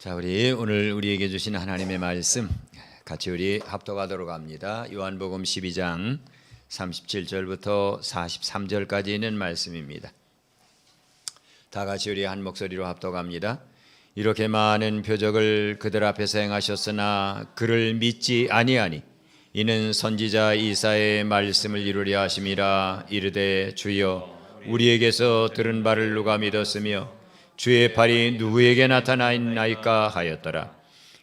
자, 우리 오늘 우리에게 주신 하나님의 말씀 같이 우리 합독하도록 합니다. 요한복음 12장 37절부터 43절까지 있는 말씀입니다. 다 같이 우리 한 목소리로 합독합니다. 이렇게 많은 표적을 그들 앞에서 행하셨으나 그를 믿지 아니하니 이는 선지자 이사야의 말씀을 이루려 하심이라. 이르되 주여 우리에게서 들은 바를 누가 믿었으며 주의 팔이 누구에게 나타나있나이까 하였더라.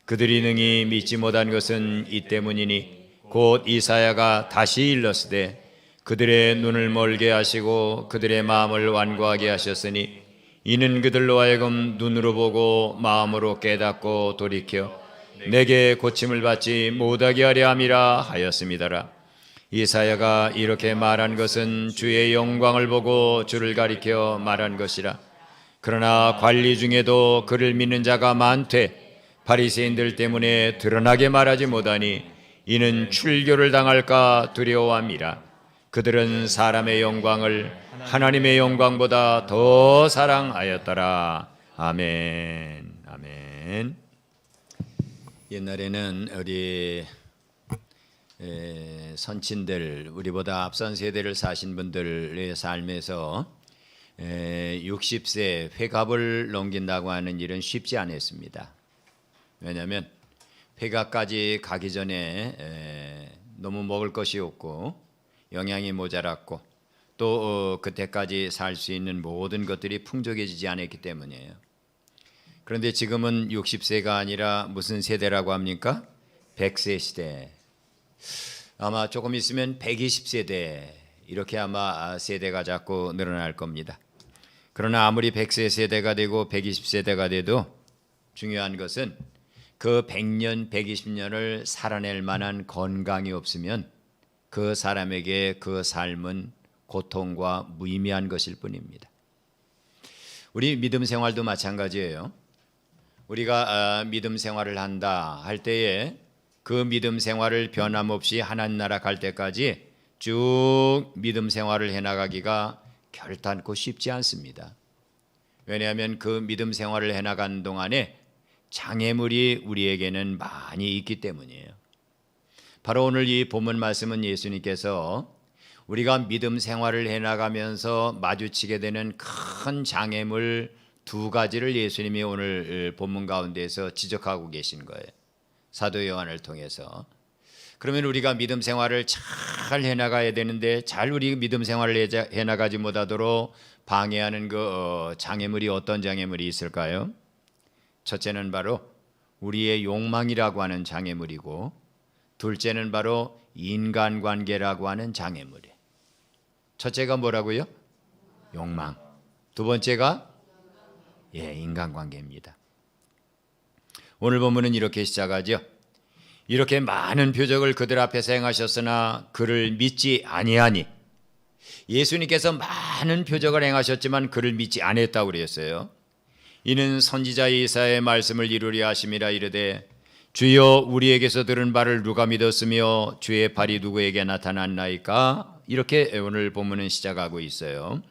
그들이 능히 믿지 못한 것은 이 때문이니 곧 이사야가 다시 일렀으되 그들의 눈을 멀게 하시고 그들의 마음을 완고하게 하셨으니 이는 그들로 하여금 눈으로 보고 마음으로 깨닫고 돌이켜 내게 고침을 받지 못하게 하려 함이라 하였음이더라. 이사야가 이렇게 말한 것은 주의 영광을 보고 주를 가리켜 말한 것이라. 그러나 관리 중에도 그를 믿는 자가 많되 바리새인들 때문에 드러나게 말하지 못하니 이는 출교를 당할까 두려워함이라. 그들은 사람의 영광을 하나님의 영광보다 더 사랑하였더라. 아멘. 아멘. 옛날에는 우리 선친들, 우리보다 앞선 세대를 사신 분들의 삶에서 60세 회갑을 넘긴다고 하는 일은 쉽지 않았습니다. 왜냐하면 회갑까지 가기 전에 너무 먹을 것이 없고 영양이 모자랐고 또 그때까지 살 수 있는 모든 것들이 풍족해지지 않았기 때문이에요. 그런데 지금은 60세가 아니라 무슨 세대라고 합니까? 100세 시대. 아마 조금 있으면 120세대, 이렇게 아마 세대가 자꾸 늘어날 겁니다. 그러나 아무리 100세 세대가 되고 120세대가 돼도 중요한 것은 그 100년, 120년을 살아낼 만한 건강이 없으면 그 사람에게 그 삶은 고통과 무의미한 것일 뿐입니다. 우리 믿음 생활도 마찬가지예요. 우리가 믿음 생활을 한다 할 때에 그 믿음 생활을 변함없이 하나님 나라 갈 때까지 쭉 믿음 생활을 해나가기가 결단코 쉽지 않습니다. 왜냐하면 그 믿음 생활을 해나가는 동안에 장애물이 우리에게는 많이 있기 때문이에요. 바로 오늘 이 본문 말씀은 예수님께서 우리가 믿음 생활을 해나가면서 마주치게 되는 큰 장애물 두 가지를 예수님이 오늘 본문 가운데에서 지적하고 계신 거예요. 사도 요한을 통해서. 그러면 우리가 믿음 생활을 잘 해나가야 되는데 잘 우리 믿음 생활을 해나가지 못하도록 방해하는 그 장애물이 어떤 장애물이 있을까요? 첫째는 바로 우리의 욕망이라고 하는 장애물이고, 둘째는 바로 인간관계라고 하는 장애물이에요. 첫째가 뭐라고요? 욕망. 두 번째가 인간관계입니다. 오늘 본문은 이렇게 시작하죠. 이렇게 많은 표적을 그들 앞에서 행하셨으나 그를 믿지 아니하니. 예수님께서 많은 표적을 행하셨지만 그를 믿지 않았다고 그랬어요. 이는 선지자 이사야의 말씀을 이루려 하심이라. 이르되 주여 우리에게서 들은 바를 누가 믿었으며 주의 팔이 누구에게 나타났나이까. 이렇게 오늘 본문은 시작하고 있어요.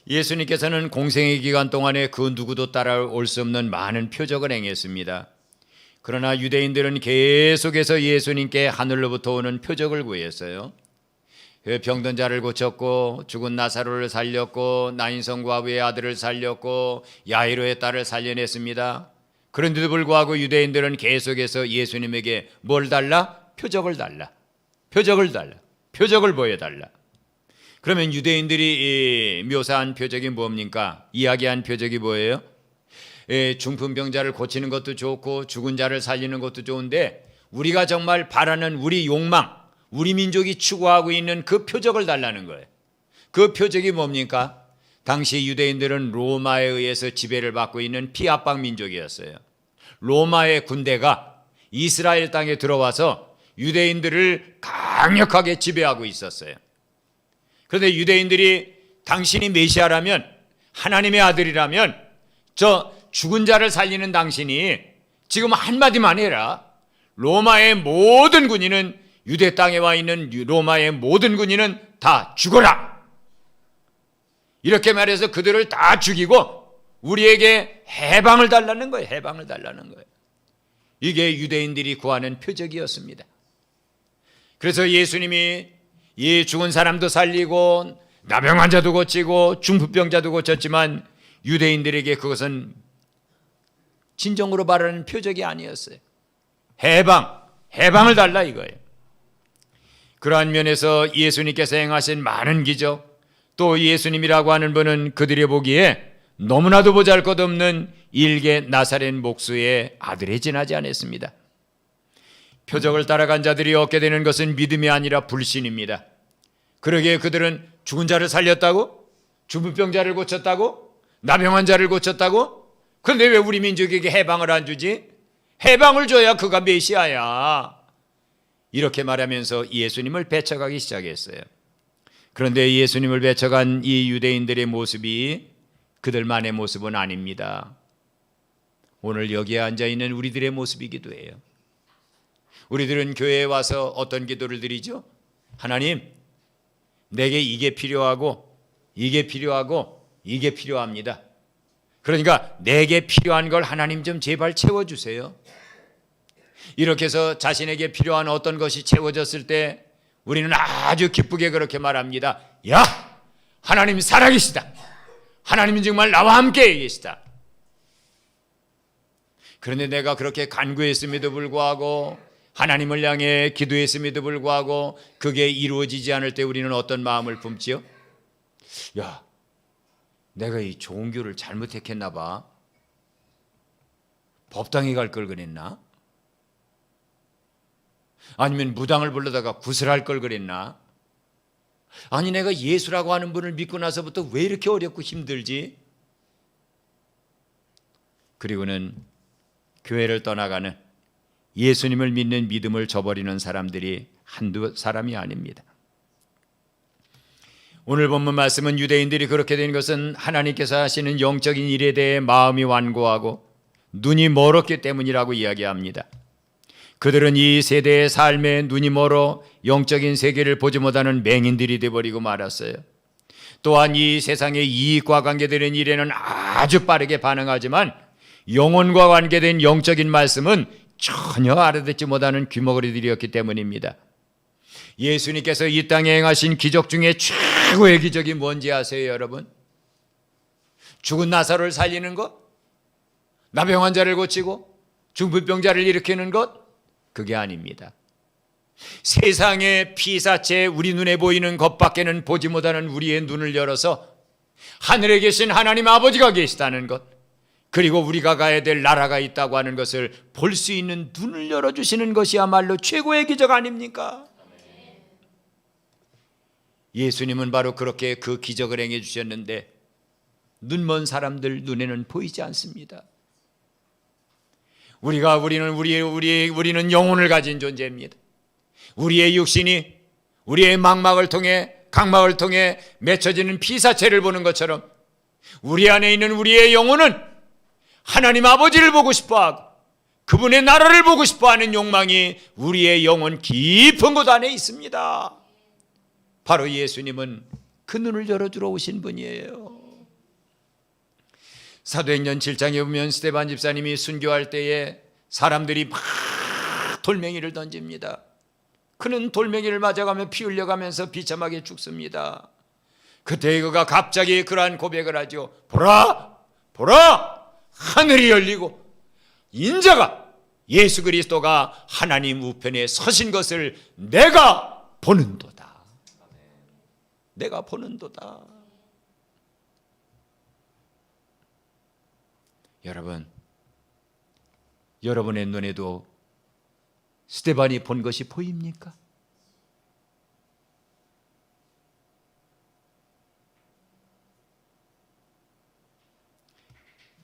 예수님께서는 공생의 기간 동안에 그 누구도 따라올 수 없는 많은 표적을 행했습니다. 그러나 유대인들은 계속해서 예수님께 하늘로부터 오는 표적을 구했어요. 병든 자를 고쳤고, 죽은 나사로를 살렸고, 나인성 과부의 아들을 살렸고, 야이로의 딸을 살려냈습니다. 그런데도 불구하고 유대인들은 계속해서 예수님에게 뭘 달라? 표적을 달라. 표적을 달라. 표적을 보여달라. 그러면 유대인들이 묘사한 표적이 뭡니까? 이야기한 표적이 뭐예요? 중풍병자를 고치는 것도 좋고 죽은 자를 살리는 것도 좋은데 우리가 정말 바라는 우리 욕망, 우리 민족이 추구하고 있는 그 표적을 달라는 거예요. 그 표적이 뭡니까? 당시 유대인들은 로마에 의해서 지배를 받고 있는 피압방 민족이었어요. 로마의 군대가 이스라엘 땅에 들어와서 유대인들을 강력하게 지배하고 있었어요. 그런데 유대인들이 당신이 메시아라면, 하나님의 아들이라면 저 죽은 자를 살리는 당신이 지금 한마디만 해라. 로마의 모든 군인은, 유대 땅에 와 있는 로마의 모든 군인은 다 죽어라. 이렇게 말해서 그들을 다 죽이고 우리에게 해방을 달라는 거예요. 해방을 달라는 거예요. 이게 유대인들이 구하는 표적이었습니다. 그래서 예수님이 이 죽은 사람도 살리고 나병 환자도 고치고 중풍병자도 고쳤지만 유대인들에게 그것은 진정으로 말하는 표적이 아니었어요. 해방을 달라 이거예요. 그러한 면에서 예수님께서 행하신 많은 기적, 또 예수님이라고 하는 분은 그들이 보기에 너무나도 보잘것없는 일개 나사렛 목수의 아들에 지나지 않았습니다. 표적을 따라간 자들이 얻게 되는 것은 믿음이 아니라 불신입니다. 그러기에 그들은 죽은 자를 살렸다고? 중풍병자를 고쳤다고? 나병 환자를 고쳤다고? 그런데 왜 우리 민족에게 해방을 안 주지? 해방을 줘야 그가 메시아야. 이렇게 말하면서 예수님을 배척하기 시작했어요. 그런데 예수님을 배척한 이 유대인들의 모습이 그들만의 모습은 아닙니다. 오늘 여기에 앉아있는 우리들의 모습이기도 해요. 우리들은 교회에 와서 어떤 기도를 드리죠? 하나님, 내게 이게 필요하고 이게 필요하고 이게 필요합니다. 그러니까 내게 필요한 걸 하나님 좀 제발 채워주세요. 이렇게 해서 자신에게 필요한 어떤 것이 채워졌을 때 우리는 아주 기쁘게 그렇게 말합니다. 야, 하나님 살아계시다. 하나님은 정말 나와 함께 계시다. 그런데 내가 그렇게 간구했음에도 불구하고 하나님을 향해 기도했음에도 불구하고 그게 이루어지지 않을 때 우리는 어떤 마음을 품지요? 야, 내가 이 좋은 교를 잘못 택했나 봐. 법당에 갈 걸 그랬나? 아니면 무당을 불러다가 구슬할 걸 그랬나? 아니 내가 예수라고 하는 분을 믿고 나서부터 왜 이렇게 어렵고 힘들지? 그리고는 교회를 떠나가는 예수님을 믿는 믿음을 저버리는 사람들이 한두 사람이 아닙니다. 오늘 본문 말씀은 유대인들이 그렇게 된 것은 하나님께서 하시는 영적인 일에 대해 마음이 완고하고 눈이 멀었기 때문이라고 이야기합니다. 그들은 이 세대의 삶에 눈이 멀어 영적인 세계를 보지 못하는 맹인들이 되어버리고 말았어요. 또한 이 세상의 이익과 관계되는 일에는 아주 빠르게 반응하지만 영혼과 관계된 영적인 말씀은 전혀 알아듣지 못하는 귀머거리들이었기 때문입니다. 예수님께서 이 땅에 행하신 기적 중에 최고의 기적이 뭔지 아세요, 여러분? 죽은 나사로를 살리는 것? 나병 환자를 고치고 중풍병자를 일으키는 것? 그게 아닙니다. 세상의 피사체 우리 눈에 보이는 것밖에는 보지 못하는 우리의 눈을 열어서 하늘에 계신 하나님 아버지가 계시다는 것, 그리고 우리가 가야 될 나라가 있다고 하는 것을 볼 수 있는 눈을 열어주시는 것이야말로 최고의 기적 아닙니까? 예수님은 바로 그렇게 그 기적을 행해 주셨는데 눈먼 사람들 눈에는 보이지 않습니다. 우리는 영혼을 가진 존재입니다. 우리의 육신이 우리의 각막을 통해 맺혀지는 피사체를 보는 것처럼 우리 안에 있는 우리의 영혼은 하나님 아버지를 보고 싶어하고 그분의 나라를 보고 싶어하는 욕망이 우리의 영혼 깊은 곳 안에 있습니다. 바로 예수님은 그 눈을 열어주러 오신 분이에요. 사도행전 7장에 보면 스데반 집사님이 순교할 때에 사람들이 막 돌멩이를 던집니다. 그는 돌멩이를 맞아가며 피 흘려가면서 비참하게 죽습니다. 그때 그가 갑자기 그러한 고백을 하죠. 보라! 보라! 하늘이 열리고 인자가 예수 그리스도가 하나님 우편에 서신 것을 내가 보는도다. 내가 보는도다. 여러분, 여러분의 눈에도 스데반이 본 것이 보입니까?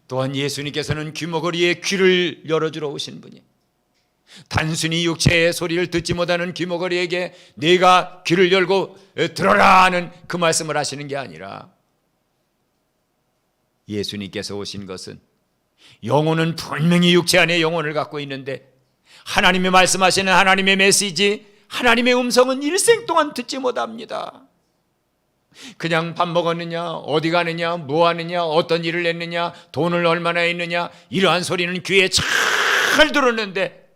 또한 예수님께서는 귀머거리에 귀를 열어주러 오신 분이, 단순히 육체의 소리를 듣지 못하는 귀머거리에게 네가 귀를 열고 들어라 하는 그 말씀을 하시는 게 아니라 예수님께서 오신 것은 영혼은 분명히 육체 안에 영혼을 갖고 있는데 하나님이 말씀하시는 하나님의 메시지, 하나님의 음성은 일생 동안 듣지 못합니다. 그냥 밥 먹었느냐, 어디 가느냐, 뭐 하느냐, 어떤 일을 했느냐, 돈을 얼마나 했느냐, 이러한 소리는 귀에 잘 들었는데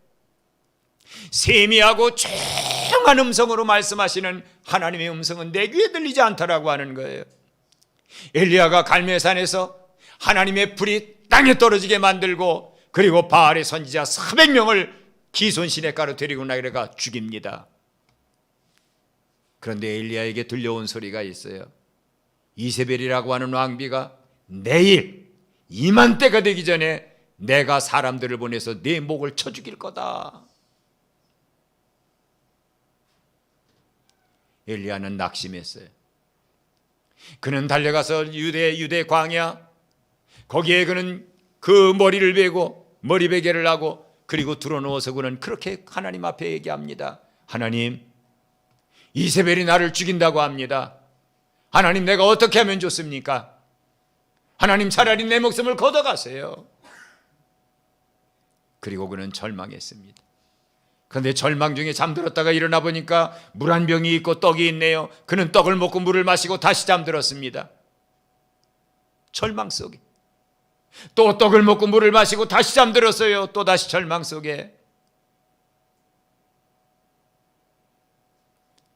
세미하고 조용한 음성으로 말씀하시는 하나님의 음성은 내 귀에 들리지 않더라고 하는 거예요. 엘리야가 갈멜산에서 하나님의 불이 땅에 떨어지게 만들고, 그리고 바알의 선지자 400명을 기손 시냇가로 데리고 나가다가 죽입니다. 그런데 엘리야에게 들려온 소리가 있어요. 이세벨이라고 하는 왕비가 내일 이맘때가 되기 전에 내가 사람들을 보내서 네 목을 쳐 죽일 거다. 엘리야는 낙심했어요. 그는 달려가서 유대 광야, 거기에 그는 그 머리를 베고 머리베개를 하고, 그리고 드러누워서 그는 그렇게 하나님 앞에 얘기합니다. 하나님, 이세벨이 나를 죽인다고 합니다. 하나님, 내가 어떻게 하면 좋습니까? 하나님, 차라리 내 목숨을 걷어가세요. 그리고 그는 절망했습니다. 그런데 절망 중에 잠들었다가 일어나 보니까 물 한 병이 있고 떡이 있네요. 그는 떡을 먹고 물을 마시고 다시 잠들었습니다. 절망 속에. 또 떡을 먹고 물을 마시고 다시 잠들었어요. 또 다시 절망 속에.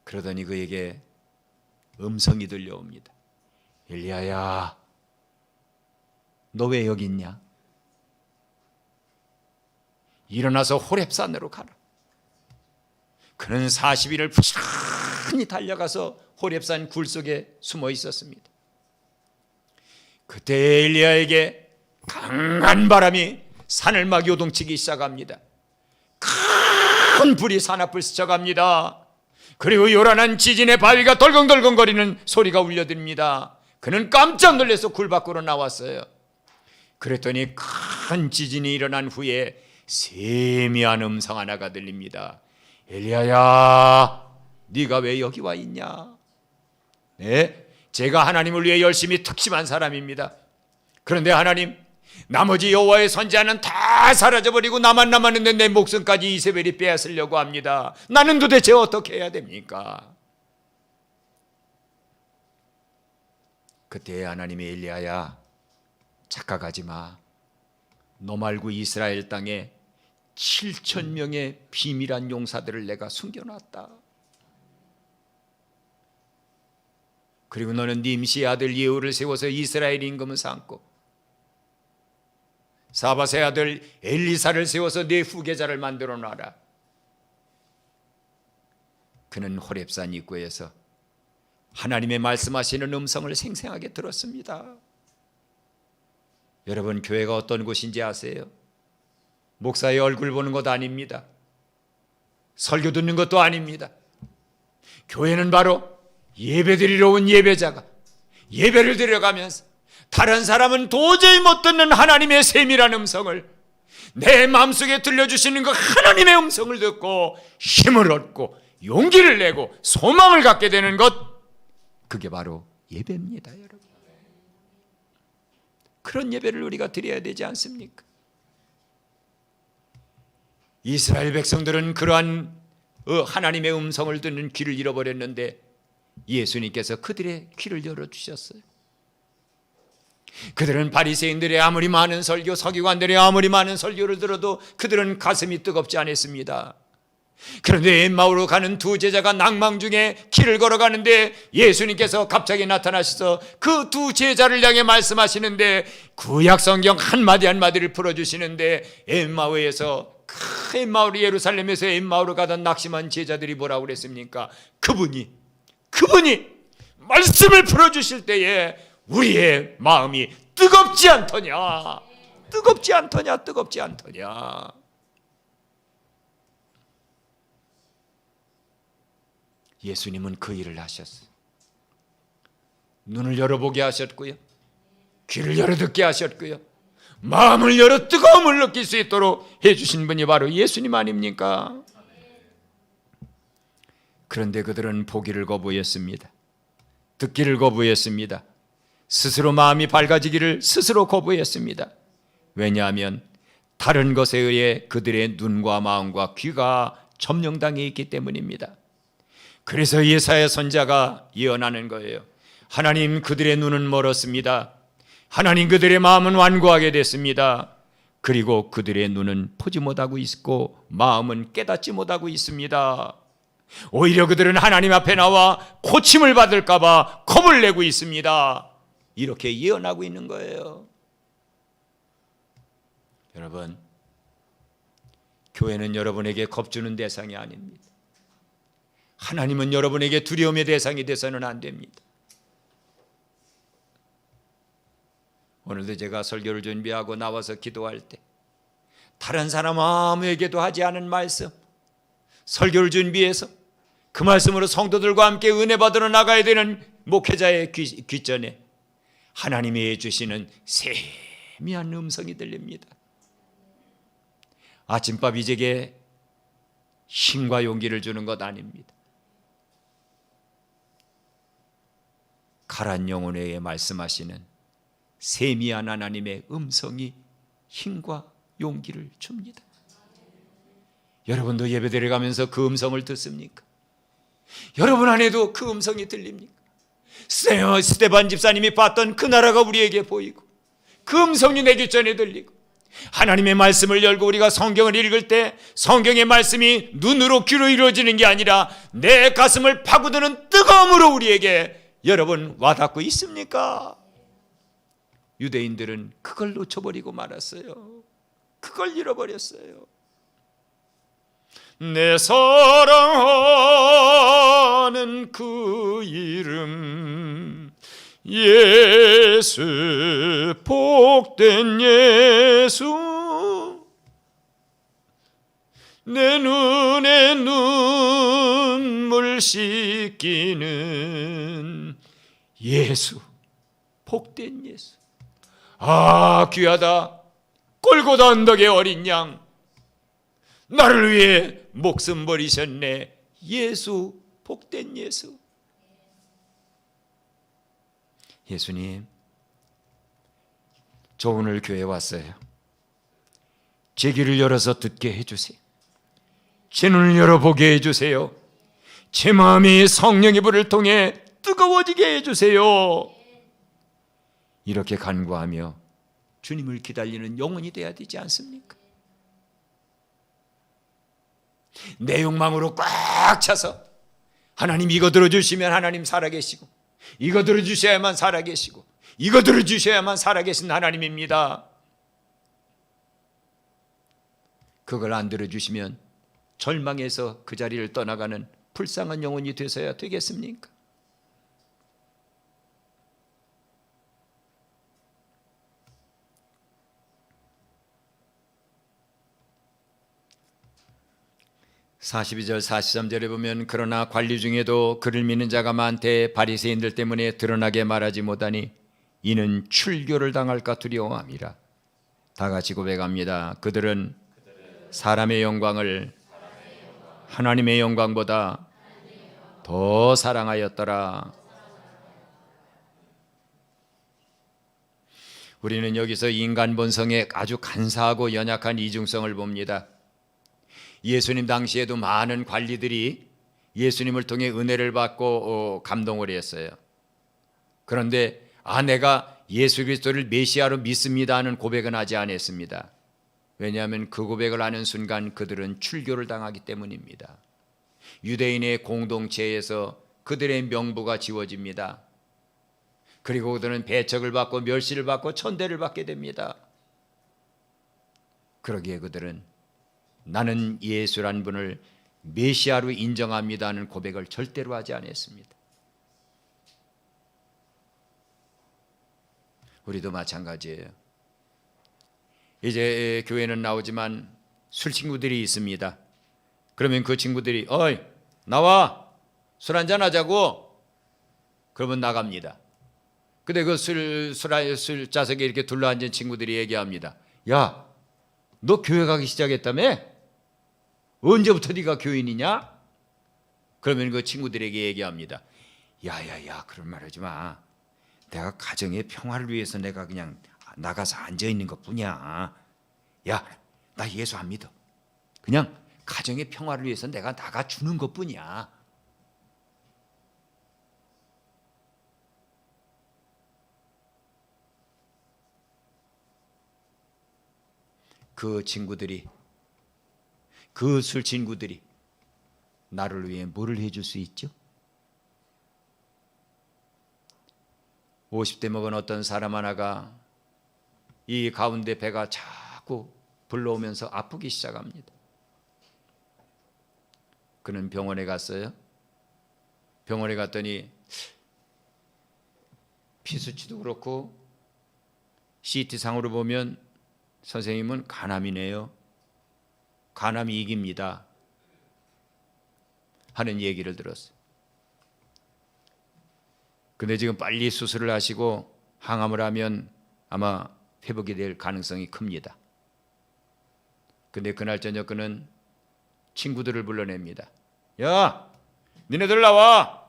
그러더니 그에게 음성이 들려옵니다. 엘리야야, 너 왜 여기 있냐? 일어나서 호렙산으로 가라. 그는 40일을 부지런히 달려가서 호렙산 굴 속에 숨어 있었습니다. 그때 엘리야에게 강한 바람이 산을 막 요동치기 시작합니다. 큰 불이 산 앞을 스쳐갑니다. 그리고 요란한 지진의 바위가 덜컹덜컹거리는 소리가 울려듭니다. 그는 깜짝 놀라서 굴 밖으로 나왔어요. 그랬더니 큰 지진이 일어난 후에 세미한 음성 하나가 들립니다. 엘리야야, 네가 왜 여기 와 있냐? 네, 제가 하나님을 위해 열심히 특심한 사람입니다. 그런데 하나님, 나머지 여호와의 선지자는 다 사라져버리고 나만 남았는데 내 목숨까지 이세벨이 빼앗으려고 합니다. 나는 도대체 어떻게 해야 됩니까? 그때 하나님이 엘리야야, 착각하지 마. 너 말고 이스라엘 땅에 7,000명의 비밀한 용사들을 내가 숨겨놨다. 그리고 너는 님시의 아들 예후를 세워서 이스라엘 임금을 삼고, 사밧의 아들 엘리사를 세워서 네 후계자를 만들어 놔라. 그는 호렙산 입구에서 하나님의 말씀하시는 음성을 생생하게 들었습니다. 여러분, 교회가 어떤 곳인지 아세요? 목사의 얼굴 보는 것 아닙니다. 설교 듣는 것도 아닙니다. 교회는 바로 예배드리러 온 예배자가 예배를 드려가면서 다른 사람은 도저히 못 듣는 하나님의 세밀한 음성을 내 마음속에 들려주시는 그 하나님의 음성을 듣고 힘을 얻고 용기를 내고 소망을 갖게 되는 것, 그게 바로 예배입니다, 여러분. 그런 예배를 우리가 드려야 되지 않습니까? 이스라엘 백성들은 그러한 하나님의 음성을 듣는 귀를 잃어버렸는데 예수님께서 그들의 귀를 열어주셨어요. 그들은 바리새인들의 아무리 많은 설교, 서기관들의 아무리 많은 설교를 들어도 그들은 가슴이 뜨겁지 않았습니다. 그런데 엠마오로 가는 두 제자가 낭망 중에 길을 걸어가는데 예수님께서 갑자기 나타나셔서 그 두 제자를 향해 말씀하시는데 구약 성경 한마디 한마디를 풀어주시는데 엠마오로 예루살렘에서 엠마오로 가던 낙심한 제자들이 뭐라고 그랬습니까? 그분이 말씀을 풀어주실 때에 우리의 마음이 뜨겁지 않더냐. 예수님은 그 일을 하셨어요. 눈을 열어보게 하셨고요, 귀를 열어 듣게 하셨고요, 마음을 열어 뜨거움을 느낄 수 있도록 해주신 분이 바로 예수님 아닙니까? 그런데 그들은 보기를 거부했습니다. 듣기를 거부했습니다. 스스로 마음이 밝아지기를 스스로 거부했습니다. 왜냐하면 다른 것에 의해 그들의 눈과 마음과 귀가 점령당해 있기 때문입니다. 그래서 예사야 선지자가 예언하는 거예요. 하나님 그들의 눈은 멀었습니다. 하나님 그들의 마음은 완고하게 됐습니다. 그리고 그들의 눈은 보지 못하고 있고 마음은 깨닫지 못하고 있습니다. 오히려 그들은 하나님 앞에 나와 고침을 받을까 봐 겁을 내고 있습니다. 이렇게 예언하고 있는 거예요. 여러분, 교회는 여러분에게 겁주는 대상이 아닙니다. 하나님은 여러분에게 두려움의 대상이 돼서는 안 됩니다. 오늘도 제가 설교를 준비하고 나와서 기도할 때 다른 사람 아무에게도 하지 않은 말씀, 설교를 준비해서 그 말씀으로 성도들과 함께 은혜 받으러 나가야 되는 목회자의 귀전에 하나님이 주시는 세미한 음성이 들립니다. 아침밥 이제게 힘과 용기를 주는 것 아닙니다. 가란 영혼에게 말씀하시는 세미한 하나님의 음성이 힘과 용기를 줍니다. 여러분도 예배드려 가면서 그 음성을 듣습니까? 여러분 안에도 그 음성이 들립니까? 스테반 집사님이 봤던 그 나라가 우리에게 보이고 그 음성이 내 귀전에 들리고 하나님의 말씀을 열고 우리가 성경을 읽을 때 성경의 말씀이 눈으로 귀로 이루어지는 게 아니라 내 가슴을 파고드는 뜨거움으로 우리에게 여러분 와닿고 있습니까? 유대인들은 그걸 놓쳐버리고 말았어요. 그걸 잃어버렸어요. 내 사랑하는 그 이름 예수, 복된 예수, 내 눈에 눈물 씻기는 예수, 복된 예수. 아, 귀하다. 골고다 언덕의 어린 양, 나를 위해 목숨 버리셨네. 예수, 복된 예수. 예수님, 저 오늘 교회에 왔어요. 제 귀를 열어서 듣게 해주세요. 제 눈을 열어보게 해주세요. 제 마음이 성령의 불을 통해 뜨거워지게 해주세요. 이렇게 간구하며 주님을 기다리는 영혼이 되어야 되지 않습니까? 내 욕망으로 꽉 차서 하나님 이거 들어주시면 하나님 살아계시고, 이거 들어주셔야만 살아계시고, 이거 들어주셔야만 살아계신 하나님입니다. 그걸 안 들어주시면 절망해서 그 자리를 떠나가는 불쌍한 영혼이 되서야 되겠습니까? (42절) (43절에) 보면 그러나 관리 중에도 그를 믿는 자가 많되 바리새인들 때문에 드러나게 말하지 못하니 이는 출교를 당할까 두려워함이라. 다 같이 고백합니다. 그들은 사람의 영광을 하나님의 영광보다 더 사랑하였더라. 우리는 여기서 인간 본성의 아주 간사하고 연약한 이중성을 봅니다. 예수님 당시에도 많은 관리들이 예수님을 통해 은혜를 받고 감동을 했어요. 그런데 내가 예수 그리스도를 메시아로 믿습니다 하는 고백은 하지 않았습니다. 왜냐하면 그 고백을 하는 순간 그들은 출교를 당하기 때문입니다. 유대인의 공동체에서 그들의 명부가 지워집니다. 그리고 그들은 배척을 받고 멸시를 받고 천대를 받게 됩니다. 그러기에 그들은 나는 예수란 분을 메시아로 인정합니다 하는 고백을 절대로 하지 않았습니다. 우리도 마찬가지예요. 이제 교회는 나오지만 술 친구들이 있습니다. 그러면 그 친구들이 어이 나와 술 한잔 하자고 그러면 나갑니다. 근데 그 술 자석에 이렇게 둘러앉은 친구들이 얘기합니다. 야, 너 교회 가기 시작했다며? 언제부터 네가 교인이냐? 그러면 그 친구들에게 얘기합니다. 야야야, 그런 말 하지 마. 내가 가정의 평화를 위해서 내가 그냥 나가서 앉아있는 것뿐이야. 야, 나 예수 안 믿어. 그냥 가정의 평화를 위해서 내가 나가주는 것뿐이야. 그 친구들이, 그 술 친구들이 나를 위해 뭐를 해줄 수 있죠? 50대 먹은 어떤 사람 하나가 이 가운데 배가 자꾸 불러오면서 아프기 시작합니다. 그는 병원에 갔어요. 병원에 갔더니 피 수치도 그렇고 CT상으로 보면 선생님은 간암이네요. 간암이 이깁니다 하는 얘기를 들었어요. 근데 지금 빨리 수술을 하시고 항암을 하면 아마 회복이 될 가능성이 큽니다. 근데 그날 저녁 그는 친구들을 불러냅니다. 야, 니네들 나와.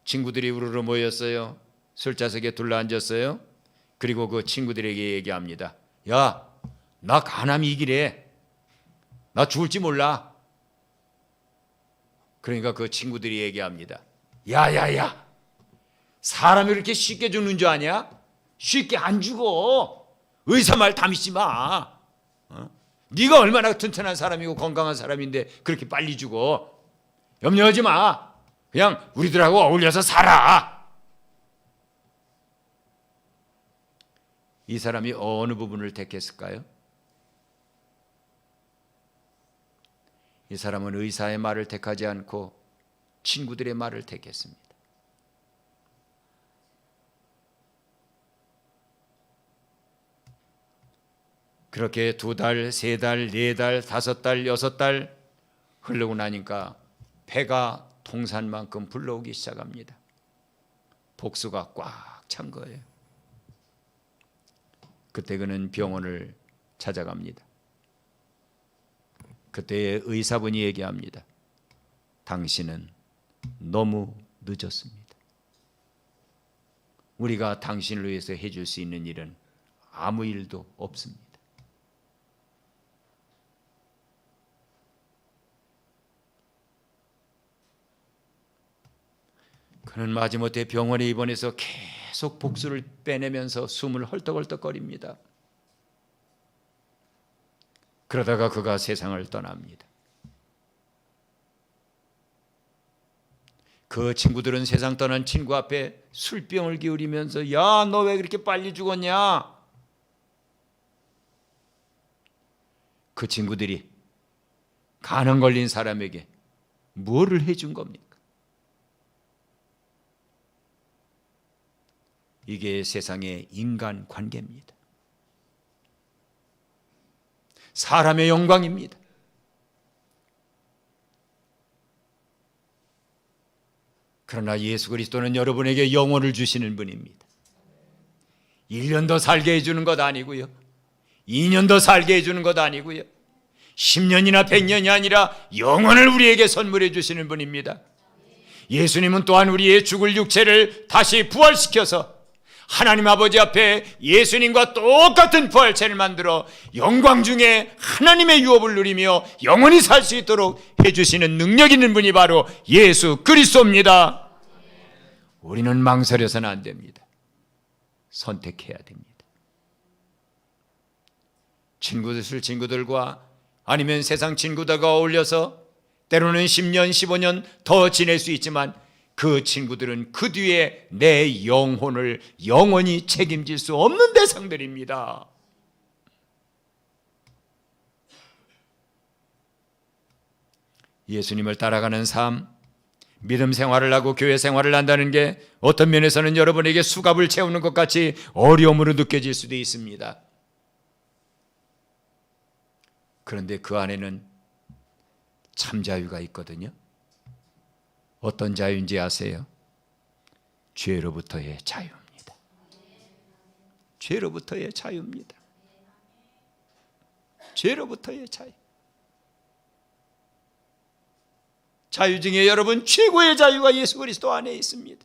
친구들이 우르르 모였어요. 술자석에 둘러앉았어요. 그리고 그 친구들에게 얘기합니다. 야, 나 간암이 이기래. 나 죽을지 몰라. 그러니까 그 친구들이 얘기합니다. 야야야, 사람이 이렇게 쉽게 죽는 줄 아냐? 쉽게 안 죽어. 의사 말 다 믿지 마. 네가 얼마나 튼튼한 사람이고 건강한 사람인데 그렇게 빨리 죽어. 염려하지 마. 그냥 우리들하고 어울려서 살아. 이 사람이 어느 부분을 택했을까요? 이 사람은 의사의 말을 택하지 않고 친구들의 말을 택했습니다. 그렇게 2달, 3달, 4달, 5달, 6달 흐르고 나니까 배가 동산만큼 불러오기 시작합니다. 복수가 꽉 찬 거예요. 그때 그는 병원을 찾아갑니다. 그때 의사분이 얘기합니다. 당신은 너무 늦었습니다. 우리가 당신을 위해서 해줄 수 있는 일은 아무 일도 없습니다. 그는 마지못해 병원에 입원해서 계속 복수를 빼내면서 숨을 헐떡헐떡거립니다. 그러다가 그가 세상을 떠납니다. 그 친구들은 세상 떠난 친구 앞에 술병을 기울이면서 야, 너 왜 그렇게 빨리 죽었냐? 그 친구들이 간암 걸린 사람에게 뭐를 해준 겁니까? 이게 세상의 인간관계입니다. 사람의 영광입니다. 그러나 예수 그리스도는 여러분에게 영혼을 주시는 분입니다. 1년 더 살게 해주는 것 아니고요, 2년 더 살게 해주는 것 아니고요, 10년이나 100년이 아니라 영혼을 우리에게 선물해 주시는 분입니다. 예수님은 또한 우리의 죽을 육체를 다시 부활시켜서 하나님 아버지 앞에 예수님과 똑같은 부활체를 만들어 영광 중에 하나님의 유업을 누리며 영원히 살 수 있도록 해주시는 능력 있는 분이 바로 예수 그리스도입니다. 우리는 망설여서는 안 됩니다. 선택해야 됩니다. 친구들과 아니면 세상 친구들과 어울려서 때로는 10년, 15년 더 지낼 수 있지만 그 친구들은 그 뒤에 내 영혼을 영원히 책임질 수 없는 대상들입니다. 예수님을 따라가는 삶, 믿음 생활을 하고 교회 생활을 한다는 게 어떤 면에서는 여러분에게 수갑을 채우는 것 같이 어려움으로 느껴질 수도 있습니다. 그런데 그 안에는 참 자유가 있거든요. 어떤 자유인지 아세요? 죄로부터의 자유입니다. 죄로부터의 자유입니다. 죄로부터의 자유. 자유 중에 여러분 최고의 자유가 예수 그리스도 안에 있습니다.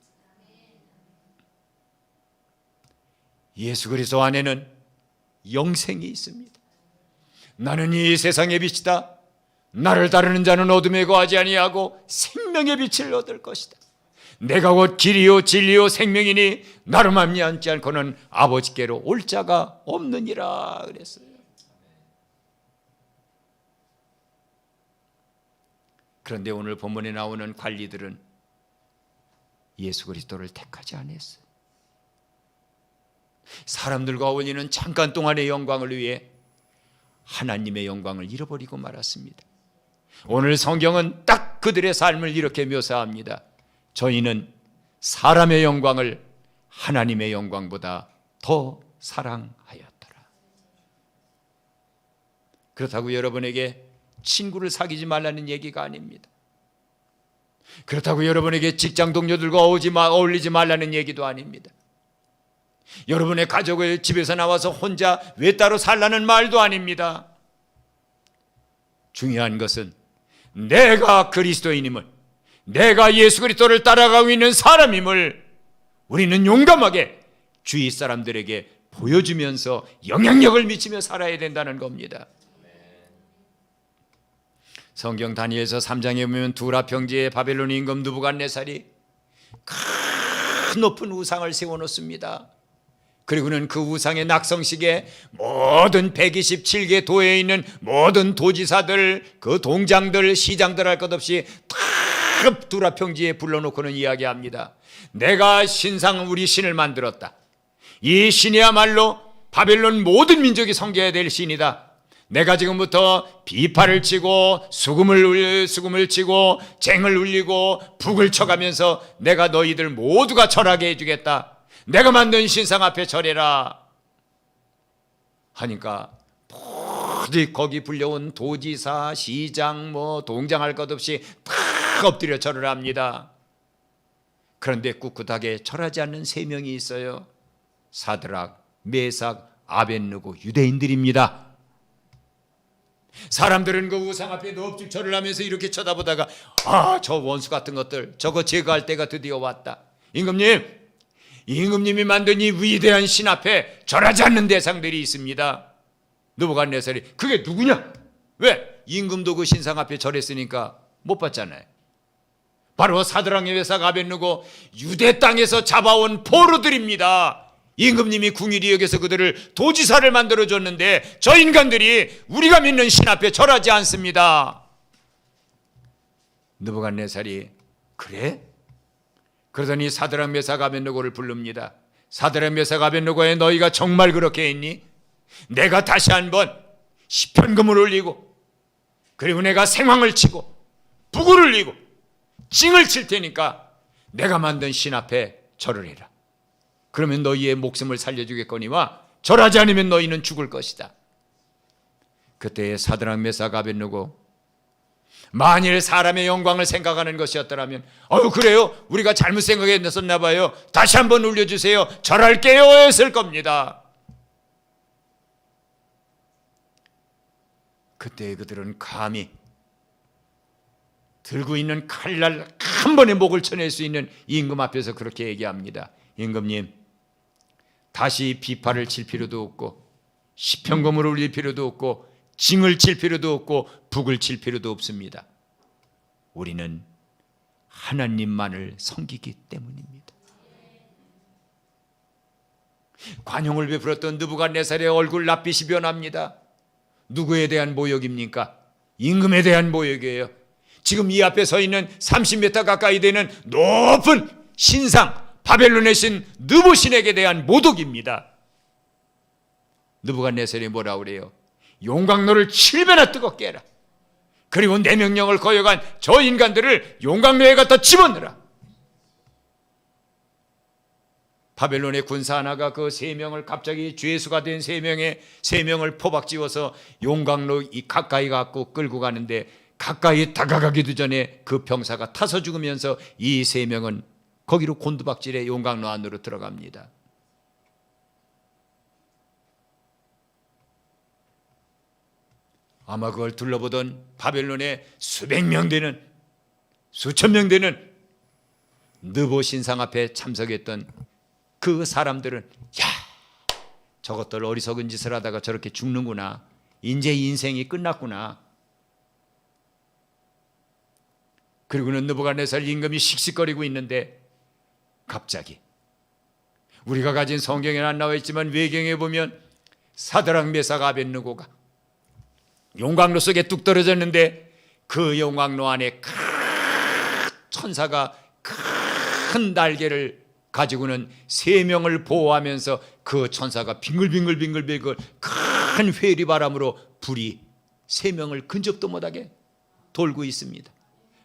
예수 그리스도 안에는 영생이 있습니다. 나는 이 세상의 빛이다. 나를 따르는 자는 어둠에 거하지 아니하고 생명의 빛을 얻을 것이다. 내가 곧 길이요 진리요 생명이니 나로 말미암지 않고는 아버지께로 올 자가 없느니라 그랬어요. 그런데 오늘 본문에 나오는 관리들은 예수 그리스도를 택하지 않았어요. 사람들과 어울리는 잠깐 동안의 영광을 위해 하나님의 영광을 잃어버리고 말았습니다. 오늘 성경은 딱 그들의 삶을 이렇게 묘사합니다. 저희는 사람의 영광을 하나님의 영광보다 더 사랑하였더라. 그렇다고 여러분에게 친구를 사귀지 말라는 얘기가 아닙니다. 그렇다고 여러분에게 직장 동료들과 어울리지 말라는 얘기도 아닙니다. 여러분의 가족을 집에서 나와서 혼자 외따로 살라는 말도 아닙니다. 중요한 것은 내가 그리스도인임을, 내가 예수 그리스도를 따라가고 있는 사람임을 우리는 용감하게 주위 사람들에게 보여주면서 영향력을 미치며 살아야 된다는 겁니다. 성경 다니엘서 3장에 보면 두라 평지에 바벨론 임금 느부갓네살이 큰 높은 우상을 세워놓습니다. 그리고는 그 우상의 낙성식에 모든 127개 도에 있는 모든 도지사들, 그 동장들, 시장들 할 것 없이 다 두라 평지에 불러놓고는 이야기합니다. 내가 우리 신을 만들었다. 이 신이야말로 바벨론 모든 민족이 섬겨야 될 신이다. 내가 지금부터 비파를 치고 수금을 치고 쟁을 울리고 북을 쳐가면서 내가 너희들 모두가 절하게 해주겠다. 내가 만든 신상 앞에 절해라 하니까 모두 거기 불려온 도지사, 시장, 동장할 것 없이 다 엎드려 절을 합니다. 그런데 꿋꿋하게 절하지 않는 세 명이 있어요. 사드락, 메삭, 아벳느고 유대인들입니다. 사람들은 그 우상 앞에 넙죽 절을 하면서 이렇게 쳐다보다가 저 원수 같은 것들 저거 제거할 때가 드디어 왔다. 임금님이 만든 이 위대한 신 앞에 절하지 않는 대상들이 있습니다. 느부갓네살이 그게 누구냐? 왜? 임금도 그 신상 앞에 절했으니까 못 받잖아요. 바로 사드락, 메삭, 아벳느고 유대 땅에서 잡아온 포로들입니다. 임금님이 궁일이 여기서 그들을 도지사를 만들어줬는데 저 인간들이 우리가 믿는 신 앞에 절하지 않습니다. 느부갓네살이 그래? 그러더니 사드락, 메삭, 아벳느고를 부릅니다. 사드락, 메삭, 아벳느고에 너희가 정말 그렇게 했니? 내가 다시 한번 시편금을 올리고 그리고 내가 생황을 치고 북을 울리고 징을 칠 테니까 내가 만든 신 앞에 절을 해라. 그러면 너희의 목숨을 살려주겠거니와 절하지 않으면 너희는 죽을 것이다. 그때 사드락, 메삭, 아벳느고 만일 사람의 영광을 생각하는 것이었더라면 그래요? 우리가 잘못 생각했었나 봐요. 다시 한번 울려주세요. 절할게요 했을 겁니다. 그때 그들은 감히 들고 있는 칼날 한 번에 목을 쳐낼 수 있는 임금 앞에서 그렇게 얘기합니다. 임금님, 다시 비파를 칠 필요도 없고 시편금을 울릴 필요도 없고 징을 칠 필요도 없고 북을 칠 필요도 없습니다. 우리는 하나님만을 섬기기 때문입니다. 관용을 베풀었던 느부갓네살의 얼굴 낯빛이 변합니다. 누구에 대한 모욕입니까? 임금에 대한 모욕이에요. 지금 이 앞에 서 있는 30m 가까이 되는 높은 신상 바벨론의 신 느보신에게 대한 모독입니다. 느부갓네살이 뭐라 그래요? 용광로를 7배나 뜨겁게 해라. 그리고 내 명령을 거역한 저 인간들을 용광로에 갖다 집어넣으라. 바벨론의 군사 하나가 그 세 명을 갑자기 죄수가 된 세 명을 포박 지워서 용광로 가까이 갖고 끌고 가는데 가까이 다가가기도 전에 그 병사가 타서 죽으면서 이 세 명은 거기로 곤두박질에 용광로 안으로 들어갑니다. 아마 그걸 둘러보던 바벨론의 수백 명 되는 수천 명 되는 느보 신상 앞에 참석했던 그 사람들은 저것들 어리석은 짓을 하다가 저렇게 죽는구나. 이제 인생이 끝났구나. 그리고는 느부갓네살 임금이 씩씩거리고 있는데 갑자기 우리가 가진 성경에는 안 나와 있지만 외경에 보면 사드락, 메삭, 아벳느고가 용광로 속에 뚝 떨어졌는데 그 영광로 안에 큰 천사가 큰 날개를 가지고는 세 명을 보호하면서 그 천사가 빙글빙글 큰 회리바람으로 불이 세 명을 근접도 못하게 돌고 있습니다.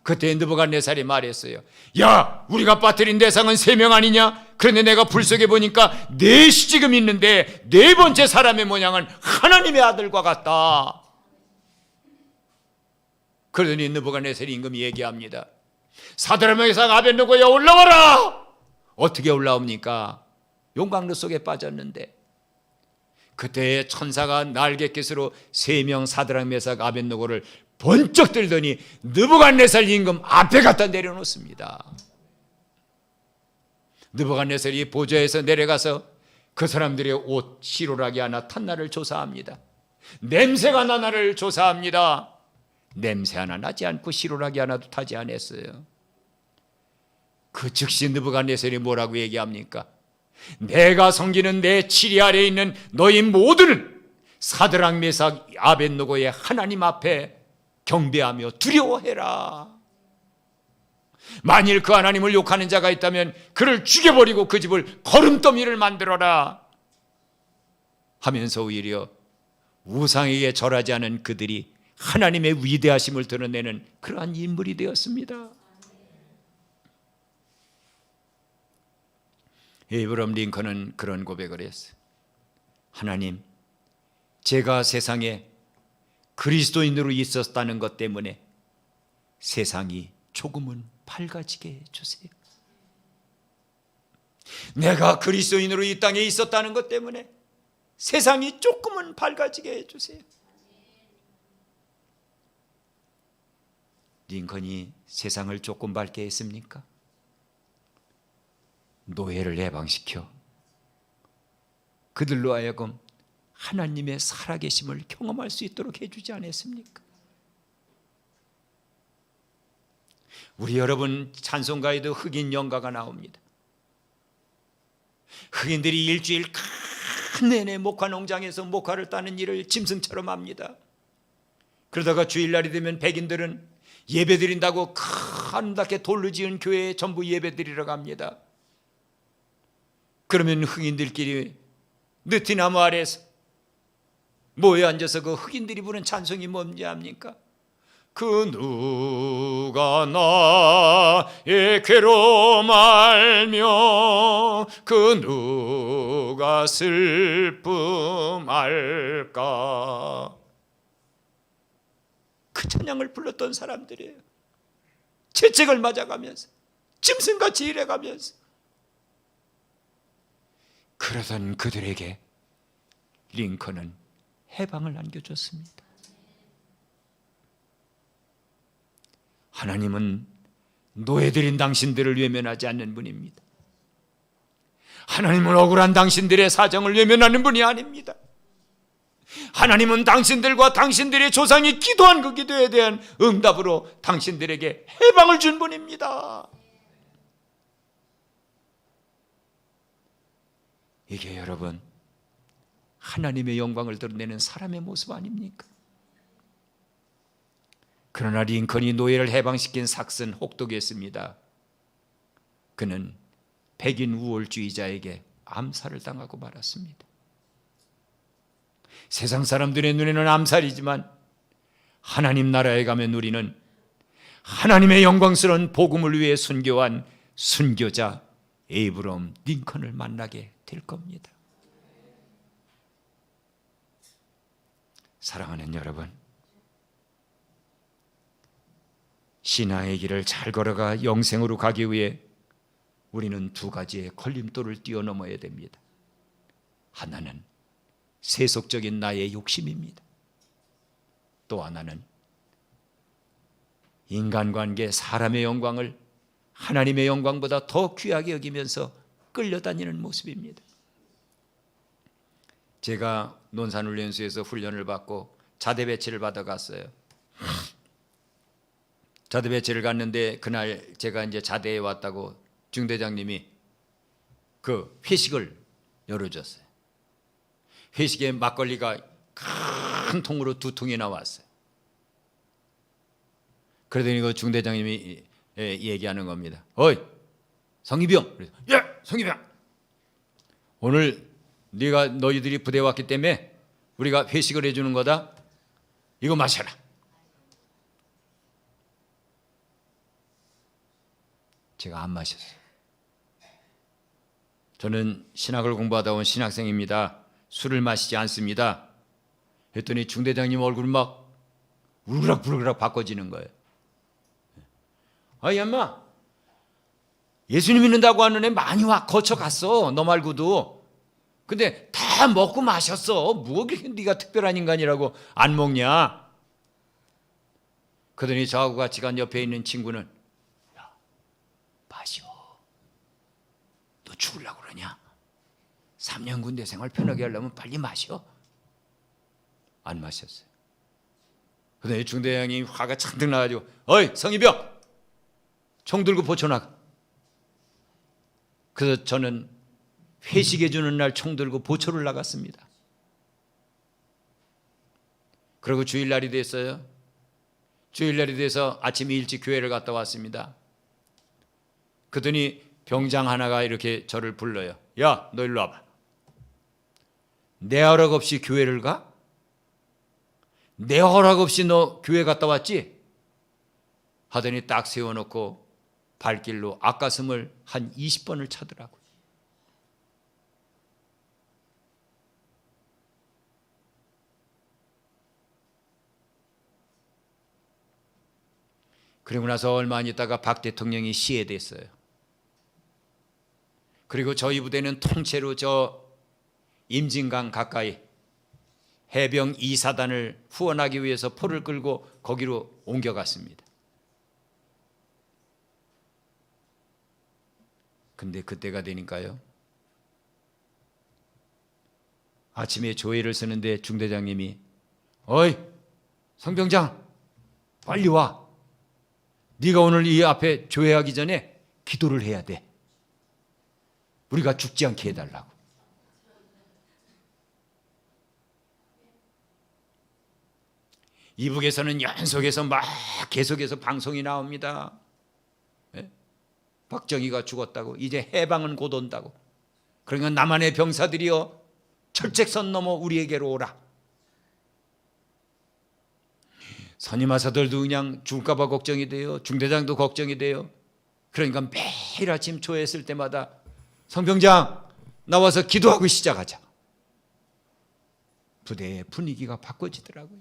그때 느부갓네살이 말했어요. 야, 우리가 빠뜨린 대상은 세 명 아니냐? 그런데 내가 불 속에 보니까 넷이 지금 있는데 네 번째 사람의 모양은 하나님의 아들과 같다. 그러더니 느부갓네살이 임금이 얘기합니다. 사드락 메삭 아벳느고야, 올라와라. 어떻게 올라옵니까? 용광로 속에 빠졌는데 그때 천사가 날갯깃으로 세 명 사드락 메삭 아벳느고를 번쩍 들더니 느부갓네살 임금 앞에 갖다 내려놓습니다. 느부갓네살이 보좌에서 내려가서 그 사람들의 옷 시로라기 하나 탔나를 조사합니다. 냄새가 나나를 조사합니다. 냄새 하나 나지 않고 시로라기 하나도 타지 않았어요. 그 즉시 느부갓네살이 뭐라고 얘기합니까? 내가 섬기는 내 치리 아래에 있는 너희 모두는 사드락 메삭 아벳느고의 하나님 앞에 경배하며 두려워해라. 만일 그 하나님을 욕하는 자가 있다면 그를 죽여버리고 그 집을 거름더미를 만들어라 하면서 오히려 우상에게 절하지 않은 그들이 하나님의 위대하심을 드러내는 그러한 인물이 되었습니다. 에이브럼 링컨은 그런 고백을 했어요. 하나님, 제가 세상에 그리스도인으로 있었다는 것 때문에 세상이 조금은 밝아지게 해주세요. 내가 그리스도인으로 이 땅에 있었다는 것 때문에 세상이 조금은 밝아지게 해주세요. 링컨이 세상을 조금 밝게 했습니까? 노예를 해방시켜 그들로 하여금 하나님의 살아계심을 경험할 수 있도록 해주지 않았습니까? 우리 여러분 찬송가에도 흑인 연가가 나옵니다. 흑인들이 일주일 내내 목화 농장에서 목화를 따는 일을 짐승처럼 합니다. 그러다가 주일날이 되면 백인들은 예배드린다고 아름답게 돌로 지은 교회에 전부 예배드리러 갑니다. 그러면 흑인들끼리 느티나무 아래에서 모여 앉아서 그 흑인들이 부르는 찬송이 뭔지 압니까? 그 누가 나의 괴로움 알며 그 누가 슬픔 알까? 그 찬양을 불렀던 사람들이에요. 채찍을 맞아가면서 짐승같이 일해가면서 그러던 그들에게 링컨은 해방을 안겨줬습니다. 하나님은 노예들인 당신들을 외면하지 않는 분입니다. 하나님은 억울한 당신들의 사정을 외면하는 분이 아닙니다. 하나님은 당신들과 당신들의 조상이 기도한 그 기도에 대한 응답으로 당신들에게 해방을 준 분입니다. 이게 여러분 하나님의 영광을 드러내는 사람의 모습 아닙니까? 그러나 링컨이 노예를 해방시킨 삭슨 혹독했습니다. 그는 백인 우월주의자에게 암살을 당하고 말았습니다. 세상 사람들의 눈에는 암살이지만 하나님 나라에 가면 우리는 하나님의 영광스러운 복음을 위해 순교한 순교자 에이브럼 링컨을 만나게 될 겁니다. 사랑하는 여러분, 신앙의 길을 잘 걸어가 영생으로 가기 위해 우리는 두 가지의 걸림돌을 뛰어넘어야 됩니다. 하나는 세속적인 나의 욕심입니다. 또 하나는 인간관계, 사람의 영광을 하나님의 영광보다 더 귀하게 여기면서 끌려다니는 모습입니다. 제가 논산훈련소에서 훈련을 받고 자대 배치를 받아갔어요. 자대 배치를 갔는데 그날 제가 이제 자대에 왔다고 중대장님이 그 회식을 열어줬어요. 회식에 막걸리가 큰 통으로 2통이 나왔어요. 그러더니 그 중대장님이 얘기하는 겁니다. 어이 성기병, 예 성기병, 오늘 너희들이 부대에 왔기 때문에 우리가 회식을 해주는 거다. 이거 마셔라. 제가 안 마셨어요. 저는 신학을 공부하다 온 신학생입니다. 술을 마시지 않습니다. 했더니 중대장님 얼굴이 막 울그락불그락 바꿔지는 거예요. 아이 엄마, 예수님 믿는다고 하는 애 많이 와 거쳐갔어. 너 말고도. 근데 다 먹고 마셨어. 뭐 그렇게 네가 특별한 인간이라고 안 먹냐? 그러더니 저하고 같이 간 옆에 있는 친구는, 야 마셔. 너 죽으려고 그러냐? 3년 군대 생활 편하게 하려면 빨리 마셔. 안 마셨어요. 그러더니 중대장이 화가 잔뜩 나가지고, 어이 성희병, 총 들고 보쳐나가. 그래서 저는 회식해 주는 날 총 들고 보초를 나갔습니다. 그리고 주일날이 됐어요. 주일날이 돼서 아침 일찍 교회를 갔다 왔습니다. 그러더니 병장 하나가 이렇게 저를 불러요. 야, 너 일로 와봐. 내 허락 없이 교회를 가? 내 허락 없이 너 교회 갔다 왔지? 하더니 딱 세워놓고 발길로 앞가슴을 한 20번을 차더라고요. 그리고 나서 얼마 안 있다가 박 대통령이 시해됐어요. 그리고 저희 부대는 통째로 저 임진강 가까이 해병 2사단을 후원하기 위해서 포를 끌고 거기로 옮겨갔습니다. 근데 그때가 되니까요, 아침에 조회를 쓰는데 중대장님이, 어이 성병장 빨리 와. 네가 오늘 이 앞에 조회하기 전에 기도를 해야 돼. 우리가 죽지 않게 해달라고. 이북에서는 연속해서 막 계속해서 방송이 나옵니다. 네? 박정희가 죽었다고, 이제 해방은 곧 온다고. 그러니까 남한의 병사들이여 철책선 넘어 우리에게로 오라. 선임하사들도 그냥 죽을까 봐 걱정이 돼요. 중대장도 걱정이 돼요. 그러니까 매일 아침 조회했을 때마다 성병장 나와서 기도하고 시작하자. 부대의 분위기가 바꿔지더라고요.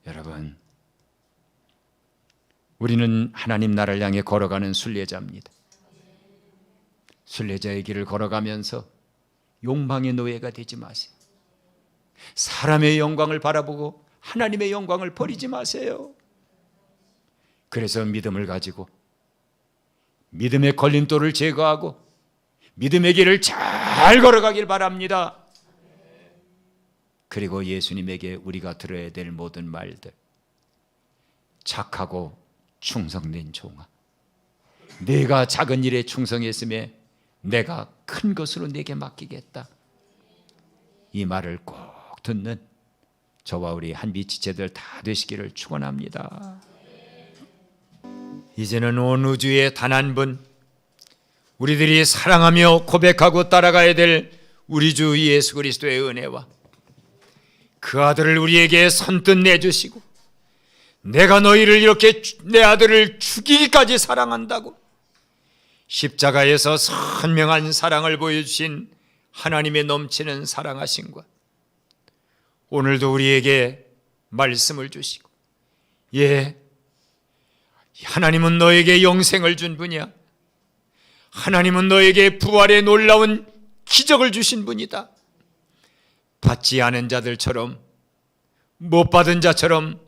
여러분, 우리는 하나님 나라를 향해 걸어가는 순례자입니다. 순례자의 길을 걸어가면서 욕망의 노예가 되지 마세요. 사람의 영광을 바라보고 하나님의 영광을 버리지 마세요. 그래서 믿음을 가지고 믿음의 걸림돌을 제거하고 믿음의 길을 잘 걸어가길 바랍니다. 그리고 예수님에게 우리가 들어야 될 모든 말들, 착하고 충성된 종아, 내가 작은 일에 충성했음에 내가 큰 것으로 내게 맡기겠다. 이 말을 꼭 듣는 저와 우리 한빛 지체들 다 되시기를 축원합니다. 이제는 온 우주에 단 한 분, 우리들이 사랑하며 고백하고 따라가야 될 우리 주 예수 그리스도의 은혜와 그 아들을 우리에게 선뜻 내주시고, 내가 너희를 이렇게 내 아들을 죽이기까지 사랑한다고 십자가에서 선명한 사랑을 보여주신 하나님의 넘치는 사랑하심과 오늘도 우리에게 말씀을 주시고, 예, 하나님은 너에게 영생을 준 분이야. 하나님은 너에게 부활의 놀라운 기적을 주신 분이다. 받지 않은 자들처럼, 못 받은 자처럼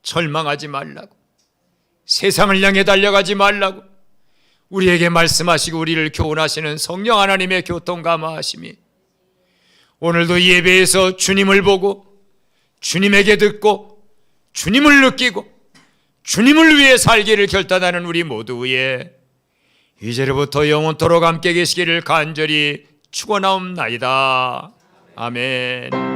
절망하지 말라고, 세상을 향해 달려가지 말라고 우리에게 말씀하시고 우리를 교훈하시는 성령 하나님의 교통감화하심이 오늘도 예배에서 주님을 보고 주님에게 듣고 주님을 느끼고 주님을 위해 살기를 결단하는 우리 모두의 이제로부터 영원토록 함께 계시기를 간절히 축원하옵나이다. 아멘.